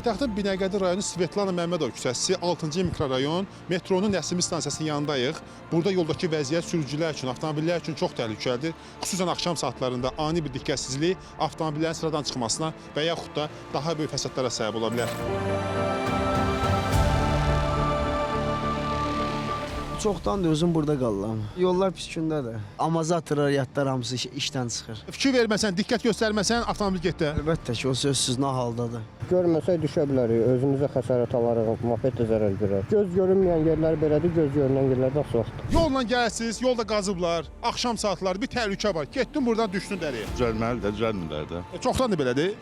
Paytaxtın Binəqədi rayonu Svetlana Məmmədov küçəsi 6-cı mikrorayon metronun Nəsimi stansiyasının yanındayıq. Burada yoldakı vəziyyət sürücülər üçün, avtomobillər üçün çox təhlükəlidir. Xüsusən axşam saatlarında ani bir diqqətsizlik avtomobillərin sıradan çıxmasına və yaxud da daha böyük fəsadlara səbəb ola bilər. Çoxdandır özüm burada qalıram. Yollar pis gündədir. Amazatırlar, yatlar hamısı işdən çıxır. Fikir verməsən, diqqət göstərməsən avtomobil getdi. Əlbəttə ki, o sözsüz nahaldadır. Görməsək düşə bilərik, özümüzə xəsarət alarıq, moped də zərər görər. Göz görünməyən yerlər belədir, göz görünən yerlərdə soxdur. Yolla gələsiniz, yolda qazıblar, axşam saatları bir təhlükə var. Getdin buradan düşdün dəriyə. Düzəlməli də, düzəlmirlər də. Çoxdandır belədir.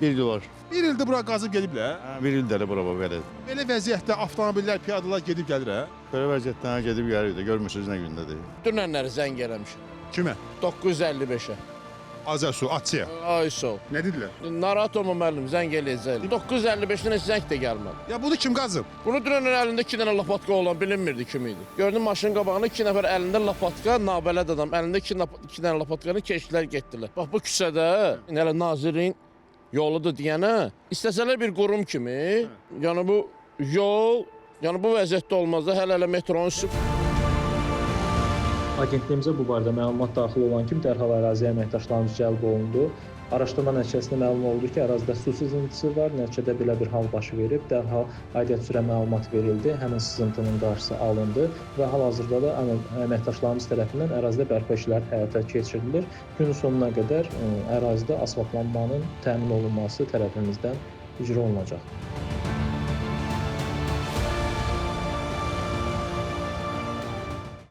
Bir il var. Bir ildir bura qazıb gediblər. Bir ildə də bura belədir. Belə vəziyyətdə avtomobillər, piyadalar gedib gəlir hə? Belə vəziyyətdən gedib gəlir də, görmürsünüz nə gündədir. Dünənləri zəng eləmişəm. Kimə? 9:55-ə. Azərsu, Atçıya. Ay sol. Nə dedilər? Narahat olma müəllim, zəng eləyəcək. 9:55-dən heç zəng də gəlmədi. Ya bunu kim qazıb? Bunu dünən əlində 2 dənə lapatka olan bilinmirdi kim idi. Gördüm maşının qabağında 2 nəfər əlində lapatka, nabələd adam, əlində 2 dənə lapatkanı keçdilər, getdilər. Bax bu küçədə elə nazirin yoludur deyənə, istəsələr bir qurum kimi, yəni bu yol, yəni bu vəziyyətdə olmaz da hələ metronun Agentliyimizə bu barədə məlumat daxil olan kimi dərhal əraziyə əməkdaşlarımız cəlb olundu. Araşdırma nəticəsində məlum oldu ki, ərazidə su sızıntısı var, nəticədə belə bir hal baş verib, dərhal aidiyyət üzrə məlumat verildi, həmin sızıntının qarşısı alındı və hal-hazırda da əməkdaşlarımız tərəfindən ərazidə bərpa işləri həyata keçirilir. Günün sonuna qədər ərazidə asfaltlanmanın təmin olunması tərəfimizdən icra olunacaq.